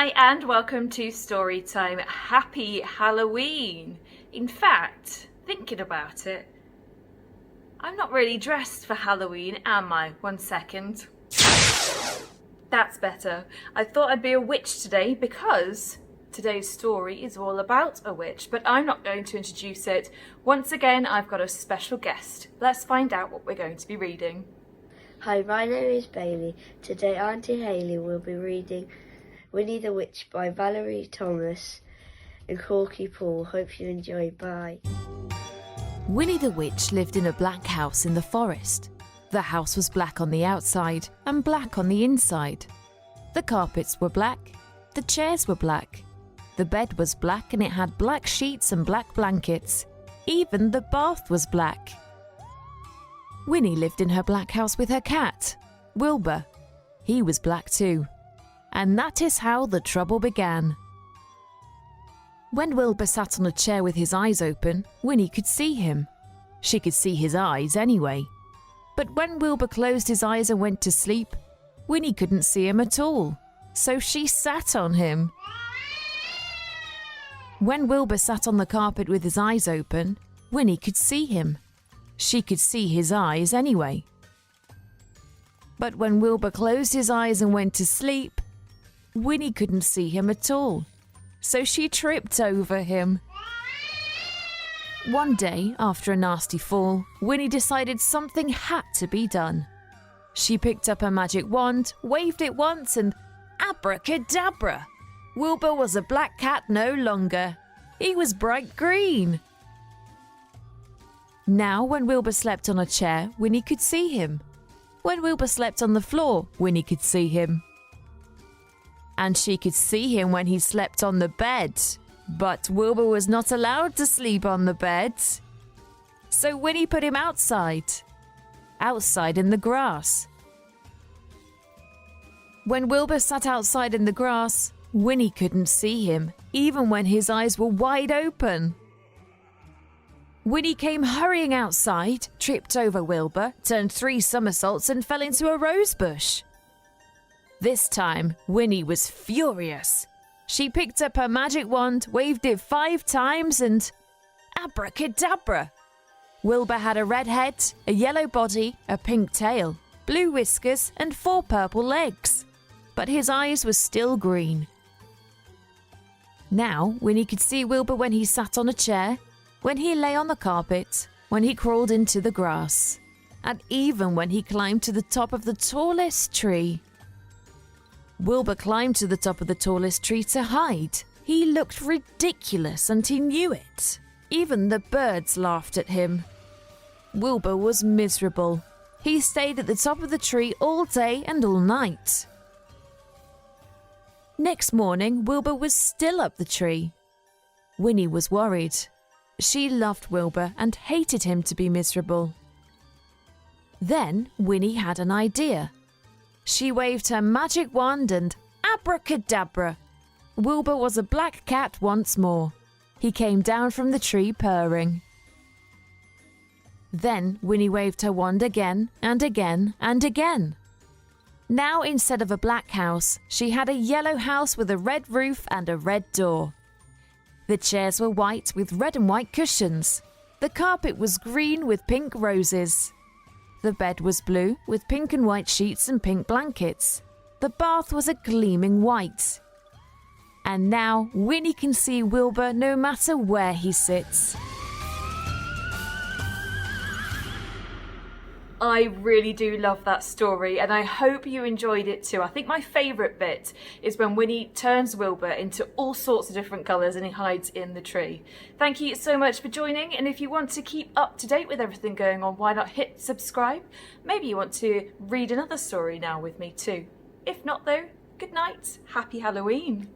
Hi and welcome to Storytime. Happy Halloween! In fact, thinking about it, I'm not really dressed for Halloween, am I? 1 second. That's better. I thought I'd be a witch today because today's story is all about a witch, but I'm not going to introduce it. Once again, I've got a special guest. Let's find out what we're going to be reading. Hi, my name is Bailey. Today Auntie Hayley will be reading Winnie the Witch by Valerie, Thomas and Korky Paul. Hope you enjoy. Bye. Winnie the Witch lived in a black house in the forest. The house was black on the outside and black on the inside. The carpets were black, the chairs were black. The bed was black and it had black sheets and black blankets. Even the bath was black. Winnie lived in her black house with her cat, Wilbur. He was black too. And that is how the trouble began. When Wilbur sat on a chair with his eyes open, Winnie could see him. She could see his eyes anyway. But when Wilbur closed his eyes and went to sleep, Winnie couldn't see him at all, so she sat on him. When Wilbur sat on the carpet with his eyes open, Winnie could see him. She could see his eyes anyway. But when Wilbur closed his eyes and went to sleep, Winnie couldn't see him at all, so she tripped over him. One day, after a nasty fall, Winnie decided something had to be done. She picked up her magic wand, waved it once, and abracadabra! Wilbur was a black cat no longer. He was bright green. Now, when Wilbur slept on a chair, Winnie could see him. When Wilbur slept on the floor, Winnie could see him. And she could see him when he slept on the bed. But Wilbur was not allowed to sleep on the bed. So Winnie put him outside in the grass. When Wilbur sat outside in the grass, Winnie couldn't see him, even when his eyes were wide open. Winnie came hurrying outside, tripped over Wilbur, turned 3 somersaults and fell into a rose bush. This time, Winnie was furious. She picked up her magic wand, waved it 5 times and abracadabra! Wilbur had a red head, a yellow body, a pink tail, blue whiskers and 4 purple legs. But his eyes were still green. Now, Winnie could see Wilbur when he sat on a chair, when he lay on the carpet, when he crawled into the grass, and even when he climbed to the top of the tallest tree. Wilbur climbed to the top of the tallest tree to hide. He looked ridiculous and he knew it. Even the birds laughed at him. Wilbur was miserable. He stayed at the top of the tree all day and all night. Next morning, Wilbur was still up the tree. Winnie was worried. She loved Wilbur and hated him to be miserable. Then Winnie had an idea. She waved her magic wand and abracadabra! Wilbur was a black cat once more. He came down from the tree purring. Then Winnie waved her wand again and again and again. Now, instead of a black house, she had a yellow house with a red roof and a red door. The chairs were white with red and white cushions. The carpet was green with pink roses. The bed was blue with pink and white sheets and pink blankets. The bath was a gleaming white. And now Winnie can see Wilbur no matter where he sits. I really do love that story and I hope you enjoyed it too. I think my favourite bit is when Winnie turns Wilbur into all sorts of different colours and he hides in the tree. Thank you so much for joining, and if you want to keep up to date with everything going on, why not hit subscribe? Maybe you want to read another story now with me too. If not though, good night, happy Halloween.